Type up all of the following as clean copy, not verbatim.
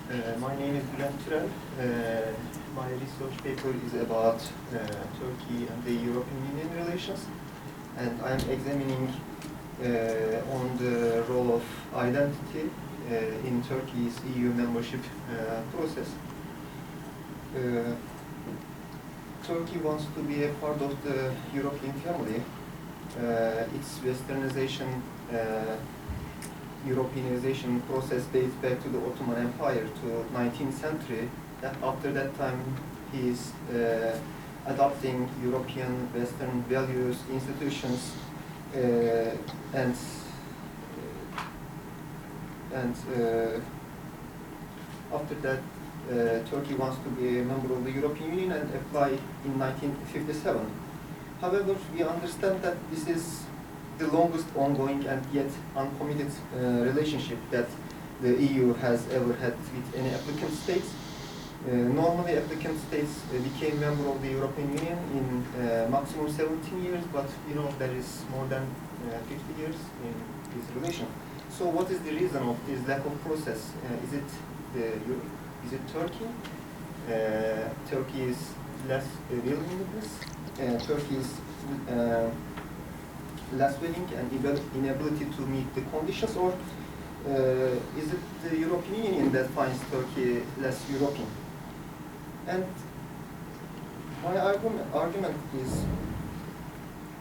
My name is Bülent Türel. My research paper is about Turkey and the European Union relations, and I'm examining on the role of identity in Turkey's EU membership process. Turkey wants to be a part of the European family. Its westernization Europeanization process dates back to the Ottoman Empire, to 19th century. After that time, he is adopting European Western values, institutions, and after that, Turkey wants to be a member of the European Union and apply in 1957. However, we understand that this is the longest ongoing and yet uncommitted relationship that the EU has ever had with any applicant states. Normally, applicant states became member of the European Union in maximum 17 years, but you know there is more than 50 years in this relation. So, what is the reason of this lack of process? Is it Turkey? Turkey is less willing in this. Turkey is less willing and inability to meet the conditions, or is it the European Union that finds Turkey less European? And my argument is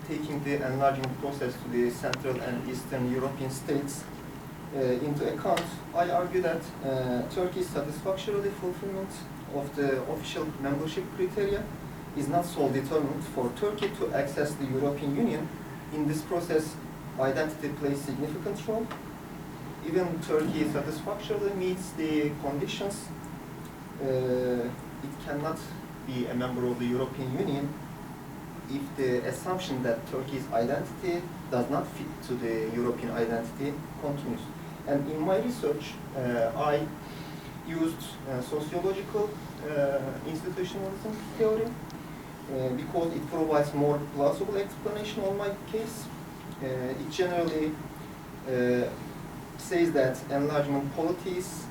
taking the enlargement process to the Central and Eastern European states into account. I argue that Turkey's satisfactory fulfillment of the official membership criteria is not so determined for Turkey to access the European Union. In this process, identity plays significant role. Even Turkey satisfactorily meets the conditions, it cannot be a member of the European Union if the assumption that Turkey's identity does not fit to the European identity continues. And in my research, I used sociological institutionalism theory, because it provides more plausible explanation on my case. It generally says that enlargement politics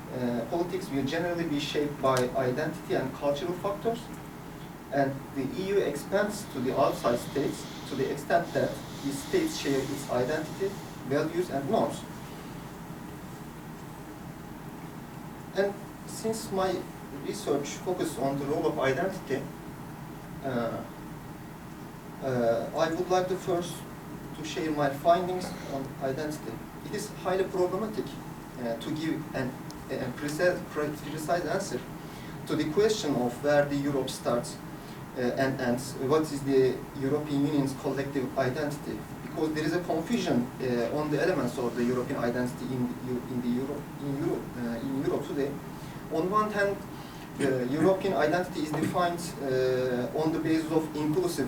will generally be shaped by identity and cultural factors, and the EU expands to the outside states to the extent that these states share its identity, values, and norms. And since my research focuses on the role of identity, I would like to first share my findings on identity. It is highly problematic to give a precise answer to the question of where the Europe starts and ends. What is the European Union's collective identity? Because there is a confusion on the elements of the European identity in Europe today. On one hand, European identity is defined on the basis of inclusive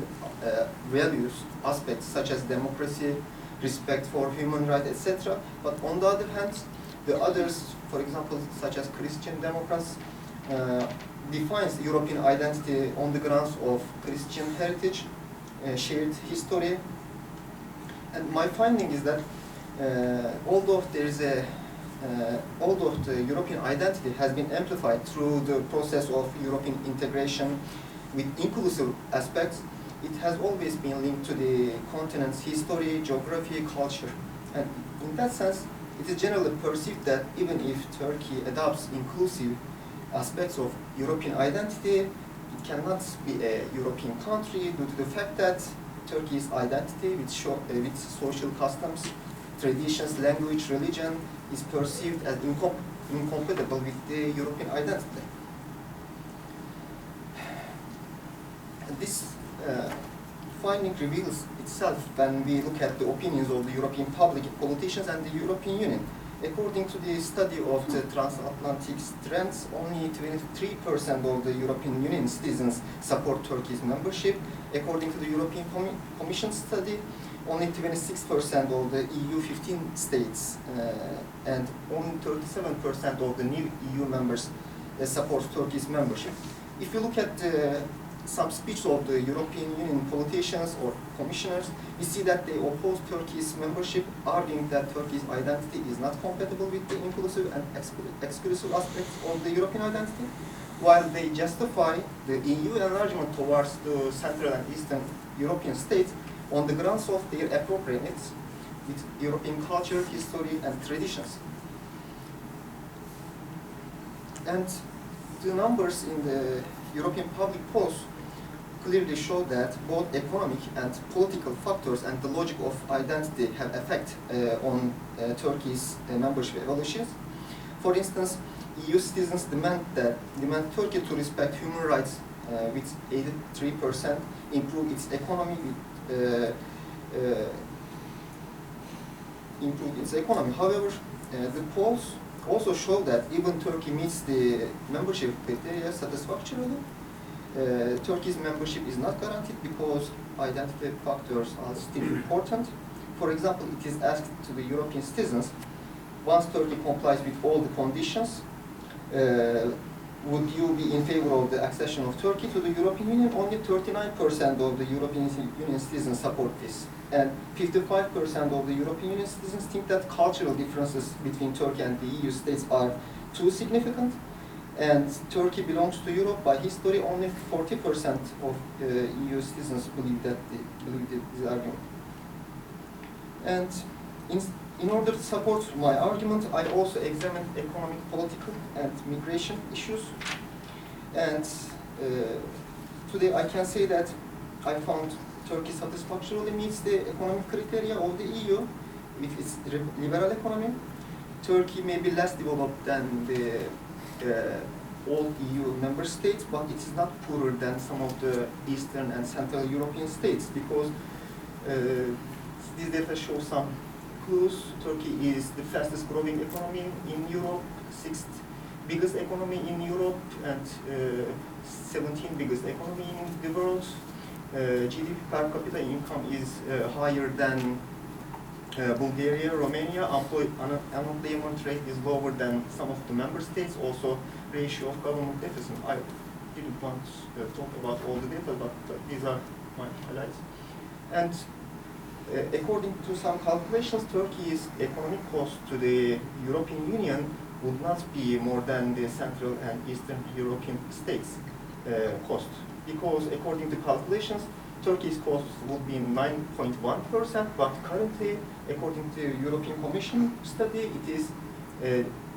values, aspects such as democracy, respect for human rights, etc. But on the other hand, the others, for example, such as Christian Democrats, defines European identity on the grounds of Christian heritage, shared history. And my finding is that although the European identity has been amplified through the process of European integration with inclusive aspects, it has always been linked to the continent's history, geography, culture. And in that sense, it is generally perceived that even if Turkey adopts inclusive aspects of European identity, it cannot be a European country due to the fact that Turkey's identity with social customs, traditions, language, religion is perceived as incompatible with the European identity. This finding reveals itself when we look at the opinions of the European public, politicians, and the European Union. According to the study of the transatlantic trends, only 23% of the European Union citizens support Turkey's membership. According to the European Commission study, only 26% of the EU 15 states and only 37% of the new EU members support Turkey's membership. If you look at the some speech of the European Union politicians or commissioners, we see that they oppose Turkey's membership, arguing that Turkey's identity is not compatible with the inclusive and exclusive aspects of the European identity, while they justify the EU enlargement towards the Central and Eastern European states on the grounds of their appropriateness with European culture, history, and traditions. And the numbers in the European public polls clearly show that both economic and political factors and the logic of identity have effect on Turkey's membership evaluations. For instance, EU citizens demand Turkey to respect human rights with 83%, improve its economy However, the polls also show that even Turkey meets the membership criteria satisfactorily. Turkey's membership is not guaranteed because identity factors are still important. For example, it is asked to the European citizens, once Turkey complies with all the conditions, would you be in favor of the accession of Turkey to the European Union? Only 39% of the European Union citizens support this. And 55% of the European Union citizens think that cultural differences between Turkey and the EU states are too significant. And Turkey belongs to Europe by history. Only 40% of EU citizens believe this argument. And in order to support my argument, I also examined economic, political, and migration issues. And today I can say that I found Turkey satisfactorily meets the economic criteria of the EU with its liberal economy. Turkey may be less developed than the all EU member states, but it is not poorer than some of the Eastern and Central European states, because this data shows some clues. Turkey is the fastest growing economy in Europe, 6th biggest economy in Europe, and 17th biggest economy in the world. GDP per capita income is higher than Bulgaria, Romania. Unemployment rate is lower than some of the member states. Also, ratio of government deficit. I didn't want to talk about all the data, but these are my highlights. And according to some calculations, Turkey's economic cost to the European Union would not be more than the Central and Eastern European states' cost. Because according to calculations, Turkey's cost would be 9.1%, but currently, according to European Commission study, it is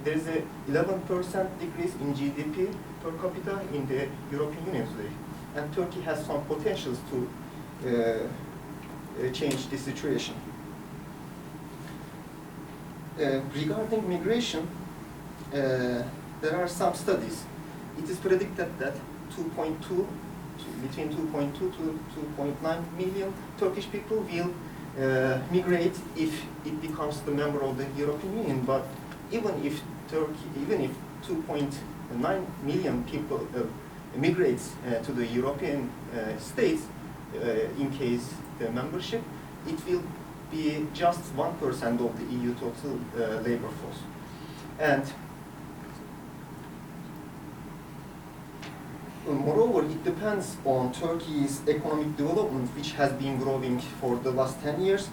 there is a 11% decrease in GDP per capita in the European Union today, and Turkey has some potentials to change this situation. Regarding migration, there are some studies. It is predicted that between 2.2 to 2.9 million Turkish people will migrate if it becomes the member of the European Union. But even if 2.9 million people migrates to the European states in case the membership, it will be just 1% of the EU total labor force. And moreover, it depends on Turkey's economic development, which has been growing for the last 10 years,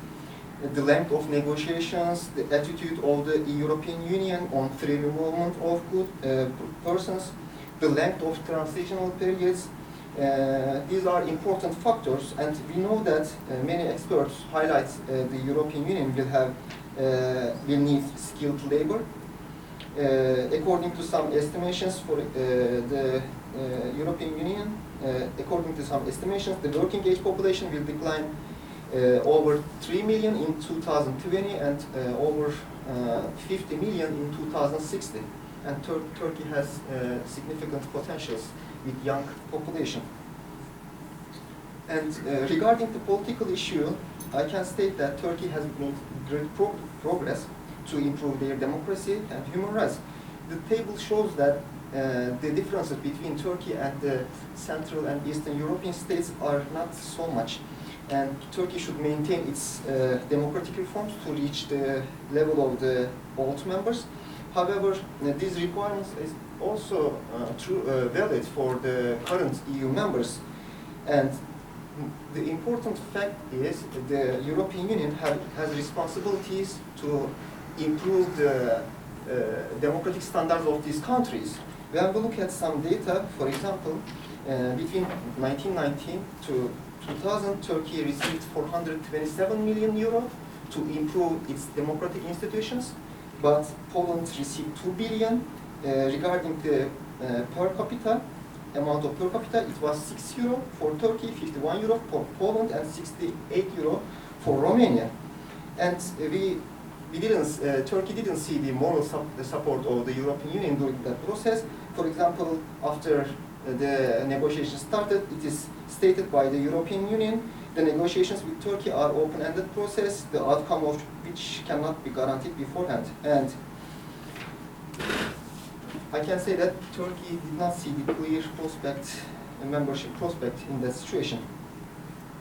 the length of negotiations, the attitude of the European Union on free movement of persons, the length of transitional periods. These are important factors, and we know that many experts highlight the European Union will need skilled labor. According to some estimations for the European Union, according to some estimations, the working age population will decline over 3 million in 2020 and over 50 million in 2060. And Turkey has significant potentials with young population. And regarding the political issue, I can state that Turkey has made great progress to improve their democracy and human rights. The table shows that the differences between Turkey and the Central and Eastern European states are not so much. And Turkey should maintain its democratic reforms to reach the level of the old members. However, these requirements is also valid for the current EU members. And the important fact is the European Union has responsibilities to improve the democratic standards of these countries. When we look at some data, for example, between 1990 to 2000, Turkey received 427 million euro to improve its democratic institutions, but Poland received 2 billion. Regarding the per capita, amount of per capita, it was 6 euro for Turkey, 51 euro for Poland, and 68 euro for Romania. And Turkey didn't see the moral support of the European Union during that process. For example, after the negotiations started, it is stated by the European Union, the negotiations with Turkey are open-ended process, the outcome of which cannot be guaranteed beforehand. And I can say that Turkey did not see the clear prospect, membership prospect in that situation.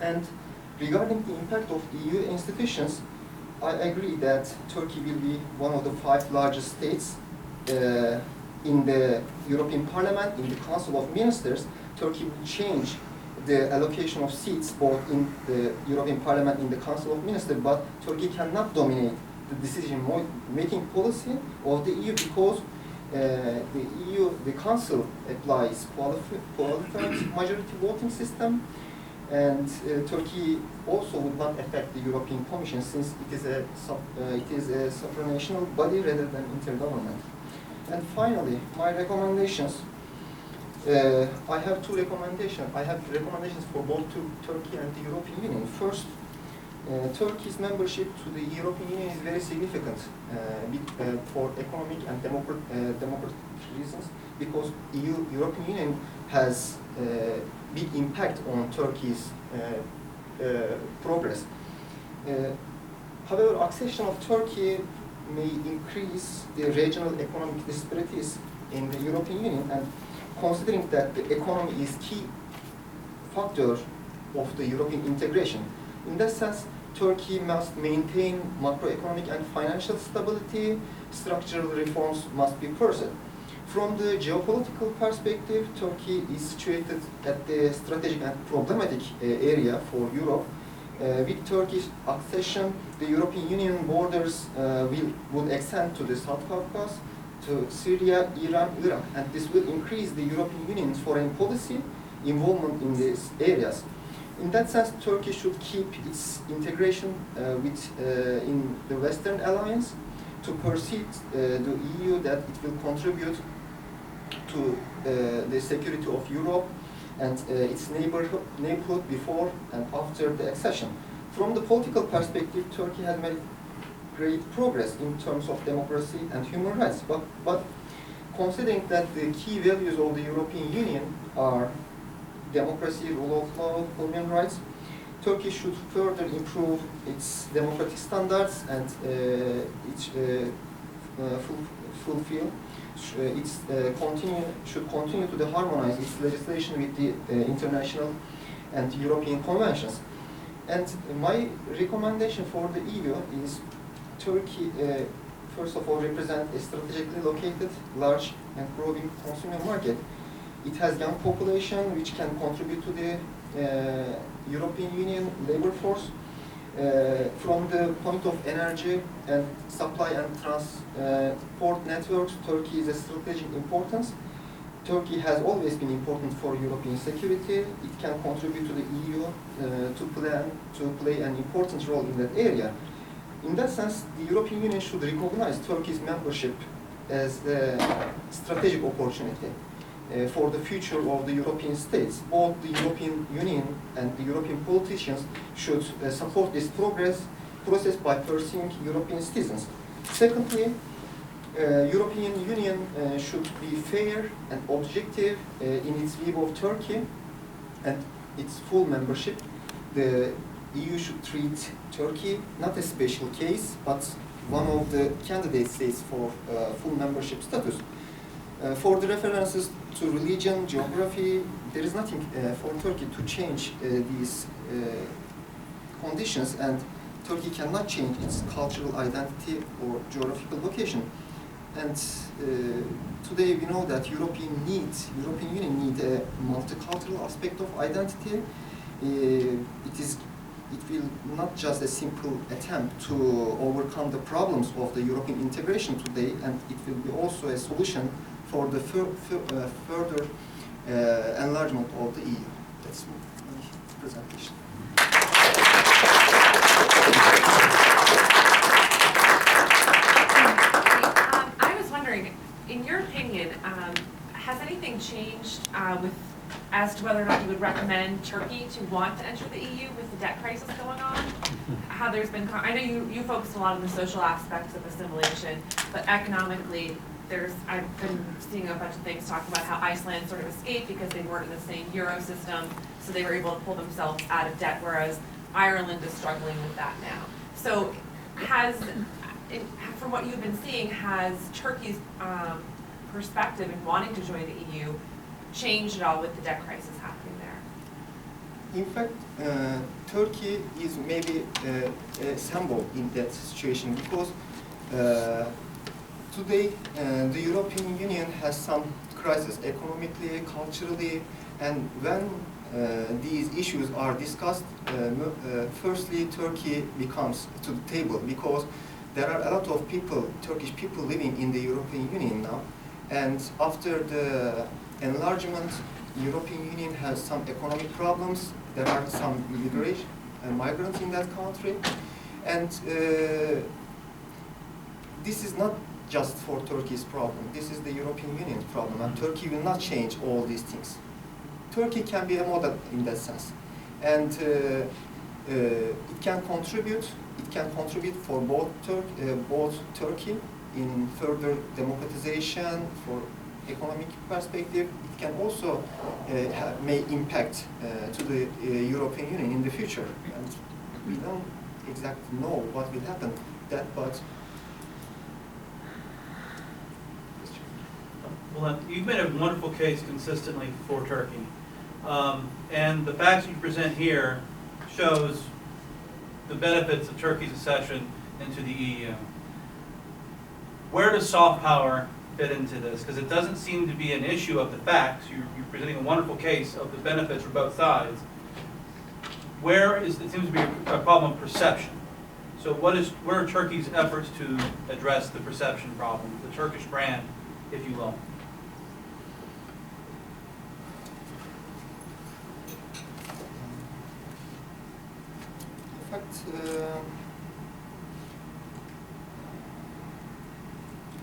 And regarding the impact of EU institutions, I agree that Turkey will be one of the 5 largest states in the European Parliament, in the Council of Ministers. Turkey will change the allocation of seats both in the European Parliament, in the Council of Ministers, but Turkey cannot dominate the decision-making policy of the EU because the Council applies qualified majority voting system, and Turkey also would not affect the European Commission since it is a supranational body rather than intergovernmental. And finally, my recommendations. I have 2 recommendations. I have recommendations for both Turkey and the European Union. First, Turkey's membership to the European Union is very significant for economic and democratic reasons because European Union has big impact on Turkey's progress. However, accession of Turkey may increase the regional economic disparities in the European Union, and considering that the economy is key factor of the European integration. In that sense, Turkey must maintain macroeconomic and financial stability, structural reforms must be pursued. From the geopolitical perspective, Turkey is situated at the strategic and problematic area for Europe. With Turkish accession, the European Union borders would extend to the South Caucasus, to Syria, Iran, Iraq, and this will increase the European Union's foreign policy involvement in these areas. In that sense, Turkey should keep its integration in the Western Alliance to perceive the EU that it will contribute to the security of Europe and its neighborhood before and after the accession. From the political perspective, Turkey has made great progress in terms of democracy and human rights, but considering that the key values of the European Union are democracy, rule of law, human rights, Turkey should further improve its democratic standards and should continue to harmonize its legislation with the international and European conventions. And my recommendation for the EU is Turkey, first of all, represents a strategically located, large and growing consumer market. It has young population which can contribute to the European Union labor force. From the point of energy and supply and transport networks, Turkey is a strategic importance. Turkey has always been important for European security. It can contribute to the EU to play an important role in that area. In that sense, the European Union should recognize Turkey's membership as a strategic opportunity for the future of the European states. Both the European Union and the European politicians should support this process by pursuing European citizens. Secondly, European Union should be fair and objective in its view of Turkey and its full membership. The EU should treat Turkey not a special case, but one of the candidate states for full membership status. For the references to religion, geography, there is nothing for Turkey to change these conditions, and Turkey cannot change its cultural identity or geographical location. And today we know that European Union need a multicultural aspect of identity. It will not just a simple attempt to overcome the problems of the European integration today, and it will be also a solution for the further enlargement of the EU. That's my presentation. I was wondering, in your opinion, has anything changed as to whether or not you would recommend Turkey to want to enter the EU with the debt crisis going on? How there's been, I know you focused a lot on the social aspects of assimilation, but economically, I've been seeing a bunch of things talking about how Iceland sort of escaped because they weren't in the same Euro system, so they were able to pull themselves out of debt, whereas Ireland is struggling with that now. So from what you've been seeing, has Turkey's perspective in wanting to join the EU changed at all with the debt crisis happening there? In fact, Turkey is maybe a symbol in that situation because today the European Union has some crisis economically, culturally, and when these issues are discussed, firstly Turkey becomes to the table because there are a lot of people, Turkish people living in the European Union now, and after the enlargement, European Union has some economic problems. There are some immigration migrants in that country, and this is not just for Turkey's problem. This is the European Union's problem, and Turkey will not change all these things. Turkey can be a model in that sense, and it can contribute. It can contribute for both Turkey in further democratization, for economic perspective. It can also may impact to the European Union in the future, and we don't exactly know what will happen. But well, you've made a wonderful case consistently for Turkey, and the facts you present here shows the benefits of Turkey's accession into the EU. Where does soft power fit into this? Because it doesn't seem to be an issue of the facts. You're presenting a wonderful case of the benefits for both sides. It seems to be a problem of perception. So where are Turkey's efforts to address the perception problem, the Turkish brand, if you will? in fact,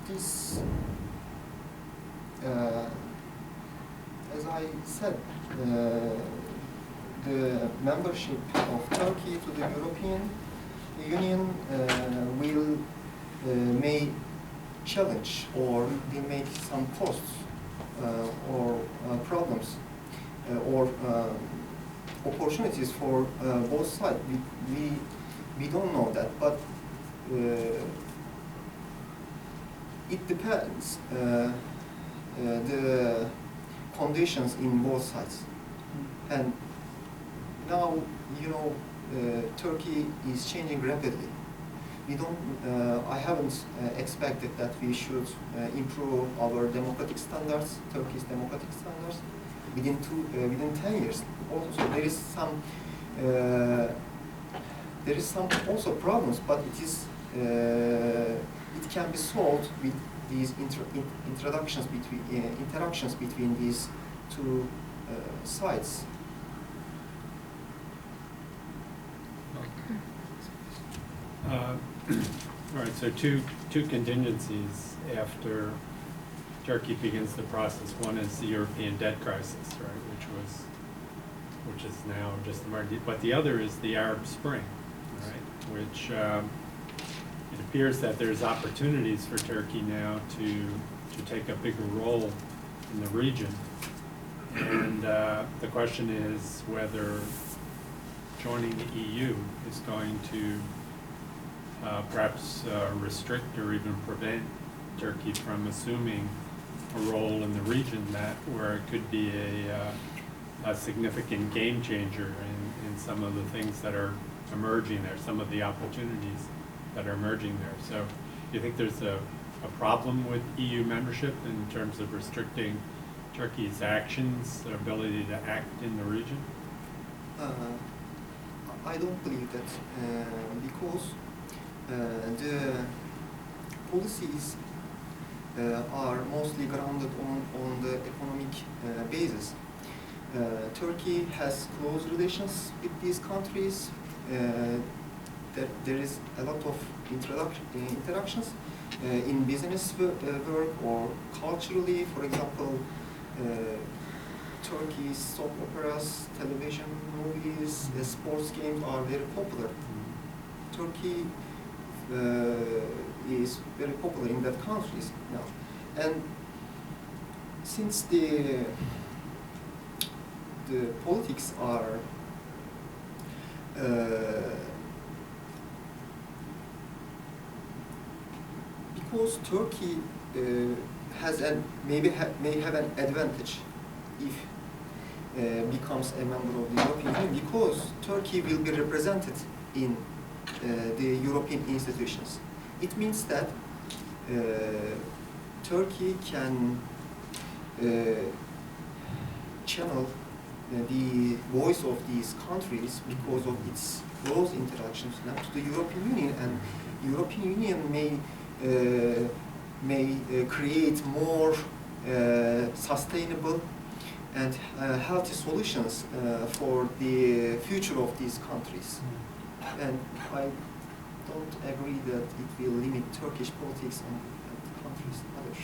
this, as I said, the membership of Turkey to the European Union may challenge or will make some costs or problems or opportunities for both sides. We don't know that, but it depends the conditions in both sides. And now, you know, Turkey is changing rapidly. I haven't expected that we should improve our democratic standards, Turkey's democratic standards, within 10 years. Also, there is some also problems, but it can be solved with these interactions between these two sides. All right, so two contingencies after Turkey begins the process. One is the European debt crisis, right, which is now just emerging, but the other is the Arab Spring, right, which it appears that there's opportunities for Turkey now to take a bigger role in the region, and the question is whether joining the EU is going to perhaps restrict or even prevent Turkey from assuming a role in the region where it could be a significant game changer in some of the things that are emerging there, some of the opportunities that are emerging there. So you think there's a a problem with EU membership in terms of restricting Turkey's actions, their ability to act in the region? I don't believe that because the policies are mostly grounded on the economic basis. Turkey has close relations with these countries. There is a lot of interactions in business work or culturally. For example, Turkey's soap operas, television movies, sports games are very popular. Turkey is very popular in that countries now. And since the politics are because Turkey has may have an advantage if becomes a member of the European Union, because Turkey will be represented in the European institutions. It means that Turkey can channel the voice of these countries because of its close interactions now to the European Union, and European Union may create more sustainable and healthy solutions for the future of these countries. And I don't agree that it will limit Turkish politics on countries, other